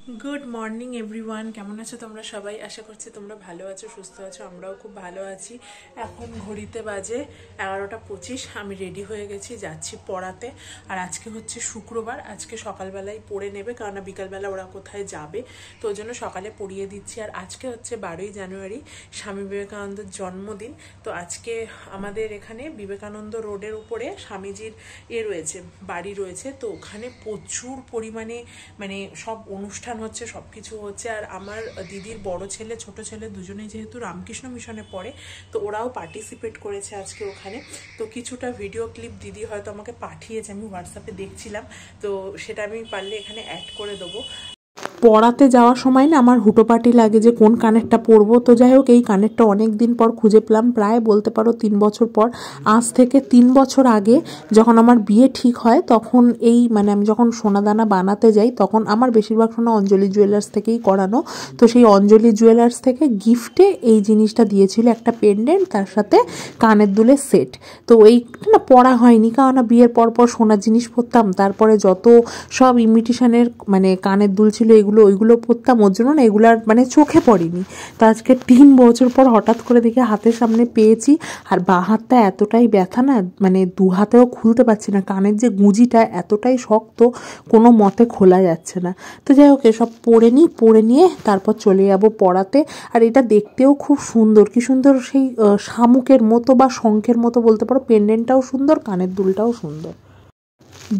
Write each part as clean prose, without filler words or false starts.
Good morning everyone, কেমন আছো তোমরা সবাই? আশা করছি তোমরা ভালো আছো, সুস্থ আছো। আমরাও খুব ভালো আছি। এখন ঘড়িতে বাজে 11:25। আমি রেডি হয়ে গেছি, যাচ্ছি পড়াতে। আর আজকে হচ্ছে শুক্রবার, আজকে সকালবেলায় পড়ে নেবে, কারণ বিকালবেলা ওরা কোথায় যাবে, তো ওই জন্য সকালে পড়িয়ে দিচ্ছি। আর আজকে হচ্ছে 12ই জানুয়ারি, স্বামী বিবেকানন্দের জন্মদিন। তো আজকে আমাদের এখানে বিবেকানন্দ রোডের উপরে স্বামীজির রয়েছে, বাড়ি রয়েছে। তো ওখানে প্রচুর পরিমাণে মানে সব অনুষ্ঠান হচ্ছে, সব কিছু হচ্ছে। আর আমার দিদির বড় ছেলে ছোট ছেলে দুজনেই যেহেতু রামকৃষ্ণ মিশনে পড়ে, তো ওরাও পার্টিসিপেট করেছে আজকে ওখানে। তো কিছুটা ভিডিও ক্লিপ দিদি হয়তো আমাকে পাঠিয়েছে, আমি হোয়াটসঅ্যাপে দেখছিলাম। তো সেটা আমি পারলে এখানে অ্যাড করে দেবো। পড়াতে যাওয়ার সময় না আমার হুটোপাটি লাগে যে কোন কানেরটা পরবো। তো যাই হোক, এই কানেরটা অনেক দিন পর খুঁজে পেলাম, প্রায় বলতে পারো 3 বছর পর। আজ থেকে 3 বছর আগে যখন আমার বিয়ে ঠিক হয়, তখন এই মানে আমি যখন সোনাদানা বানাতে যাই, তখন আমার বেশিরভাগ সোনা অঞ্জলি জুয়েলার্স থেকেই করানো। তো সেই অঞ্জলি জুয়েলার্স থেকে গিফটে এই জিনিসটা দিয়েছিল, একটা পেন্ডেন্ট, তার সাথে কানের দুলের সেট। তো এইটা না পরা হয়নি, কারণ বিয়ের পর পর সোনার জিনিস পরতাম, তারপরে যত সব ইমিটেশনের মানে কানের দুল ছিল ওইগুলো পরতাম, ওর জন্য না এগুলার মানে চোখে পড়েনি। তো আজকে 3 বছর পর হঠাৎ করে দেখে হাতের সামনে পেয়েছি। আর বাঁ হাতটা এতটাই ব্যথা না, মানে দু হাতেও খুলতে পারছি না, কানের যে গুঁজিটা এতটাই শক্ত, কোনো মতে খোলা যাচ্ছে না। তো যাই হোক, এসব পরে নিয়ে তারপর চলে যাবো পড়াতে। আর এটা দেখতেও খুব সুন্দর, কি সুন্দর, সেই শামুকের মতো বা শঙ্খের মতো বলতে পারো। পেন্ডেন্টটাও সুন্দর, কানের দুলটাও সুন্দর।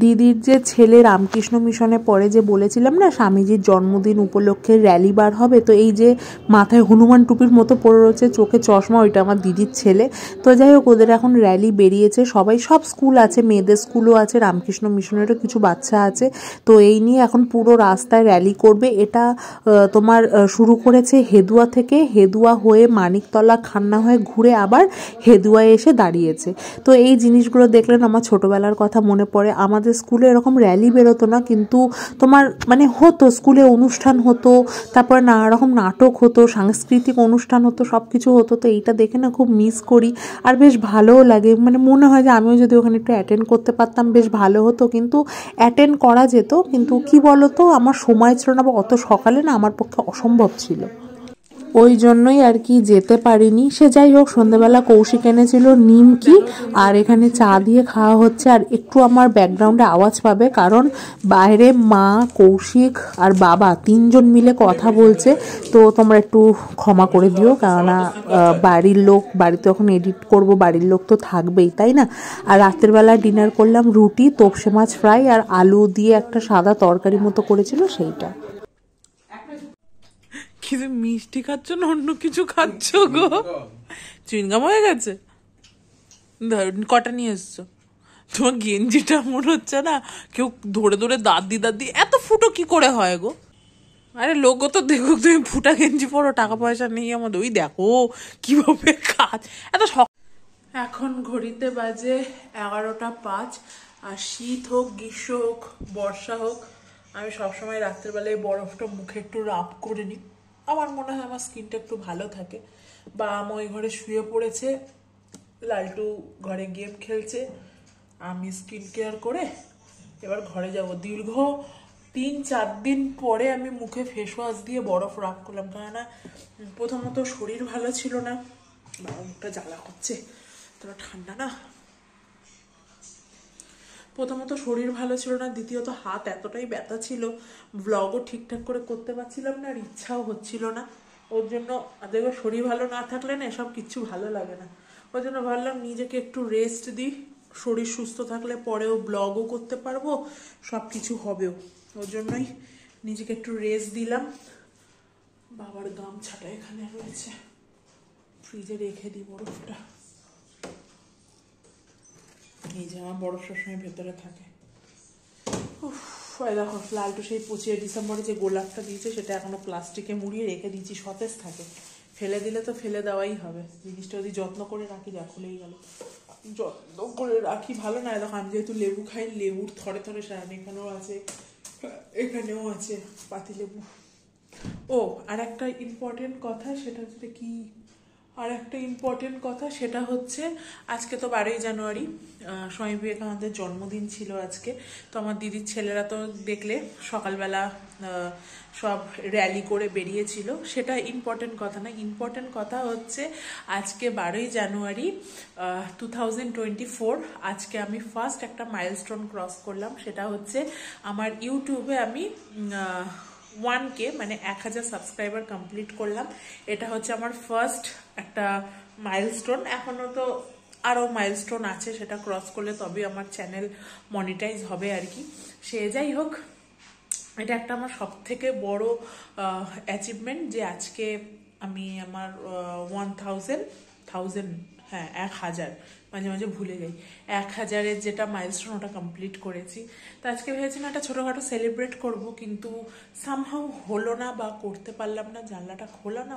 দিদির যে ছেলে রামকৃষ্ণ মিশনে পড়ে, যে বলেছিলাম না স্বামীজির জন্মদিন উপলক্ষে র্যালি বার হবে, তো এই যে মাথায় হনুমান টুপির মতো পড়ে রয়েছে, চোখে চশমা, ওইটা আমার দিদির ছেলে। তো যাই হোক, ওদের এখন র্যালি বেরিয়েছে, সবাই, সব স্কুল আছে, মেয়েদের স্কুলও আছে, রামকৃষ্ণ মিশনেরও কিছু বাচ্চা আছে। তো এই নিয়ে এখন পুরো রাস্তায় র্যালি করবে। এটা তোমার শুরু করেছে হেদুয়া থেকে, হেদুয়া হয়ে মানিকতলা খান্না হয়ে ঘুরে আবার হেদুয়ায় এসে দাঁড়িয়েছে। তো এই জিনিসগুলো দেখলেন আমার ছোটবেলার কথা মনে পড়ে। আমাদের স্কুলে এরকম র্যালি বেরোতো না, কিন্তু তোমার মানে হতো, স্কুলে অনুষ্ঠান হতো, তারপরে নানা রকম নাটক হতো, সাংস্কৃতিক অনুষ্ঠান হতো, সব কিছু হতো। তো এইটা দেখে না খুব মিস করি, আর বেশ ভালোও লাগে। মানে মনে হয় যে আমিও যদি ওখানে একটু অ্যাটেন্ড করতে পারতাম বেশ ভালো হতো, কিন্তু অ্যাটেন্ড করা যেত, কিন্তু কি বলতো, আমার সময় ছিল না, বা অত সকালে না আমার পক্ষে অসম্ভব ছিল, ওই জন্যই আর কি যেতে পারিনি। সে যাই হোক, সন্ধ্যেবেলা কৌশিক এনেছিল নিমকি, আর এখানে চা দিয়ে খাওয়া হচ্ছে। আর একটু আমার ব্যাকগ্রাউন্ডে আওয়াজ পাবে, কারণ বাইরে মা, কৌশিক আর বাবা 3জন মিলে কথা বলছে। তো তোমরা একটু ক্ষমা করে দিও, কেননা বাড়ির লোক, বাড়িতে যখন এডিট করব বাড়ির লোক তো থাকবেই, তাই না? আর রাতের বেলা ডিনার করলাম রুটি, তোপসে মাছ ফ্রাই, আর আলু দিয়ে একটা সাদা তরকারি মতো করেছিল, সেইটা। কিছু মিষ্টি খাচ্ছ না অন্য কিছু খাচ্ছ গো? চুইনগাম হয়ে গেছে? কটা নিয়ে এসছো? তোমার গেঞ্জিটা মনে হচ্ছে না কেউ ধরে ধরে দাদি এত ফুটো কি করে হয় গো? আরে লোকও তো দেখুক, তুমি ফুটা গেঞ্জি পরো, টাকা পয়সা নেই আমাদের, ওই দেখো কিভাবে কাজ এত শখ। এখন ঘড়িতে বাজে 11:05। আর শীত হোক, গ্রীষ্ম হোক, বর্ষা হোক, আমি সবসময় রাত্রেবেলায় বরফটা মুখে একটু রাব করে নিই। আমার মনে হয় আমার স্কিনটা একটু ভালো থাকে। বা আমি ওই ঘরে শুয়ে পড়েছে, লালটু ঘরে গেম খেলছে, আমি স্কিন কেয়ার করে এবার ঘরে যাব। দীর্ঘ 3-4 দিন পরে আমি মুখে ফেস ওয়াশ দিয়ে বরফ রাব করলাম, কেননা প্রথমত শরীর ভালো ছিল না, মুখটা জ্বালা করছে, তোরা ঠান্ডা না, প্রথমত শরীর ভালো ছিল না, দ্বিতীয়ত হাত এতটাই ব্যথা ছিল, ব্লগও ঠিকঠাক করে করতে পারছিলাম না, আর ইচ্ছাও হচ্ছিল না। ওর জন্য দেখবে শরীর ভালো না থাকলে না এসব কিচ্ছু ভালো লাগে না। ওই জন্য ভাবলাম নিজেকে একটু রেস্ট দিই, শরীর সুস্থ থাকলে পরেও ব্লগও করতে পারবো, সব কিছু হবেও। ওর জন্যই নিজেকে একটু রেস্ট দিলাম। বাবার গামছাটা এখানে রয়েছে, ফ্রিজে রেখে দিই বরফটা। এই যে আমার বরফ সবসময় ভেতরে থাকে। দেখো লালটু সেই 25 ডিসেম্বরে যে গোলাপটা দিয়েছে, সেটা এখনো প্লাস্টিকে মুড়িয়ে রেখে দিয়েছি, সতেজ থাকে। ফেলে দিলে তো ফেলে দেওয়াই হবে, জিনিসটা যদি যত্ন করে রাখি, যা খুলেই গেল, যত্ন করে রাখি ভালো না। দেখো আমি যেহেতু লেবু খাই, লেবুর থরে থরে সারান, এখানেও আছে, এখানেও আছে পাতি লেবু। ও আর একটা ইম্পর্টেন্ট কথা, সেটা হচ্ছে কি, আর একটা ইম্পর্টেন্ট কথা, সেটা হচ্ছে আজকে তো 12ই জানুয়ারি, স্বামী বিবেকানন্দের জন্মদিন ছিল আজকে। তো আমার দিদির ছেলেরা তো দেখলে সকালবেলা সব র্যালি করে বেরিয়েছিল, সেটা ইম্পর্টেন্ট কথা না। ইম্পর্টেন্ট কথা হচ্ছে আজকে 12ই জানুয়ারি 2024, আজকে আমি ফার্স্ট একটা মাইলস্টোন ক্রস করলাম। সেটা হচ্ছে আমার ইউটিউবে আমি 1K মানে 1000 সাবস্ক্রাইবার কমপ্লিট করলাম। এটা হচ্ছে আমার ফার্স্ট একটা মাইলস্টোন। এখনো তো আরও মাইলস্টোন আছে, সেটা ক্রস করলে তবে আমার চ্যানেল মনিটাইজ হবে আর কি। সে যাই হোক, এটা একটা আমার সব থেকে বড় অ্যাচিভমেন্ট যে আজকে আমি আমার 1000 হ্যাঁ 1000, মাঝে মাঝে ভুলে যাই, 1000-এর যেটা মাইলস্টোন ওটা কমপ্লিট করেছি। তো আজকে ভেবেছিলাম একটা ছোটোখাটো সেলিব্রেট করব, কিন্তু সামহাউ হলো না বা করতে পারলাম না। জানলাটা খোলা না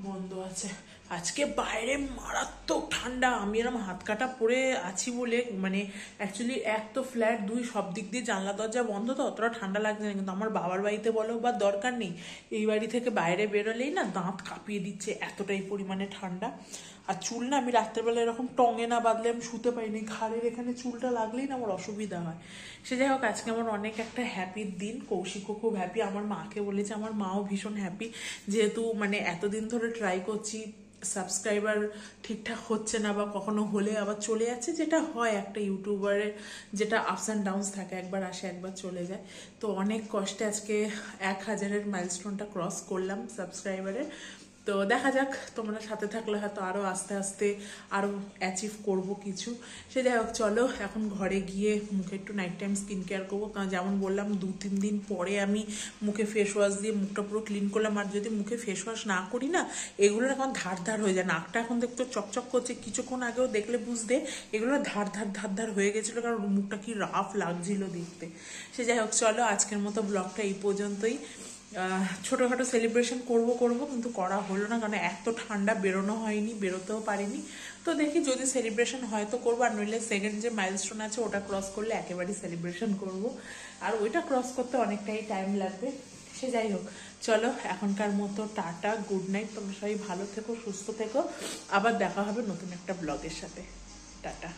বন্ধ আছে। আজকে বাইরে মারাত্মক ঠান্ডা। আমি এরকম হাত কাটা পরে আছি বলে, মানে অ্যাকচুয়ালি এক তো ফ্ল্যাট, দুই সব দিক দিয়ে জানলা দরজা বন্ধ, তো অতটা ঠান্ডা লাগছে না। কিন্তু আমার বাবার বাড়িতে বলো বা দরকার নেই, এই বাড়ি থেকে বাইরে বেরোলেই না দাঁত কাঁপিয়ে দিচ্ছে, এতটাই পরিমাণে ঠান্ডা। আর চুল না, আমি রাত্রেবেলা এরকম টঙে না বাঁধলে আমি শুতে পারিনি, ঘাড়ের এখানে চুলটা লাগলেই না আমার অসুবিধা হয়। সে যাই হোক, আজকে আমার অনেক একটা হ্যাপির দিন। কৌশিকও খুব হ্যাপি, আমার মাকে বলেছে, আমার মাও ভীষণ হ্যাপি, যেহেতু মানে এতদিন ধরে ট্রাই করছি, সাবস্ক্রাইবার ঠিকঠাক হচ্ছে না বা কখনো হলে আবার চলে যাচ্ছে, যেটা হয় একটা ইউটিউবারের, যেটা আপস অ্যান্ড ডাউনস থাকে, একবার আসে একবার চলে যায়। তো অনেক কষ্টে আজকে 1000-এর মাইলস্টোনটা ক্রস করলাম সাবস্ক্রাইবারের। তো দেখা যাক, তোমরা সাথে থাকলে হয়তো আরও আস্তে আস্তে আরও অ্যাচিভ করবো কিছু। সে যাই হোক, চলো এখন ঘরে গিয়ে মুখে একটু নাইট টাইম স্কিন কেয়ার করবো। কারণ যেমন বললাম 2-3 দিন পরে আমি মুখে ফেস ওয়াশ দিয়ে মুখটা পুরো ক্লিন করলাম। আর যদি মুখে ফেস ওয়াশ না করি না, এগুলো এখন ধার ধার হয়ে যায়। নাকটা এখন দেখতে চকচক করছে, কিছুক্ষণ আগেও দেখলে বুঝতে এগুলো ধার ধার হয়ে গেছিলো, কারণ মুখটা কি রাফ লাগছিল দেখতে। সে যাই হোক, চলো আজকের মতো ব্লগটা এই পর্যন্তই। ছোটোখাটো সেলিব্রেশন করব কিন্তু করা হলো না, কারণ এত ঠান্ডা, বেরোনো হয়নি, বেরোতেও পারিনি। তো দেখি যদি সেলিব্রেশন হয় তো করবো, আর নইলে সেকেন্ড যে মাইলস্টোন আছে ওটা ক্রস করলে একেবারেই সেলিব্রেশন করব। আর ওইটা ক্রস করতে অনেকটাই টাইম লাগবে। সে যাই হোক, চলো এখনকার মতো টাটা, গুড নাইট। তোমরা সবাই ভালো থেকো, সুস্থ থেকো। আবার দেখা হবে নতুন একটা ব্লগের সাথে। টাটা।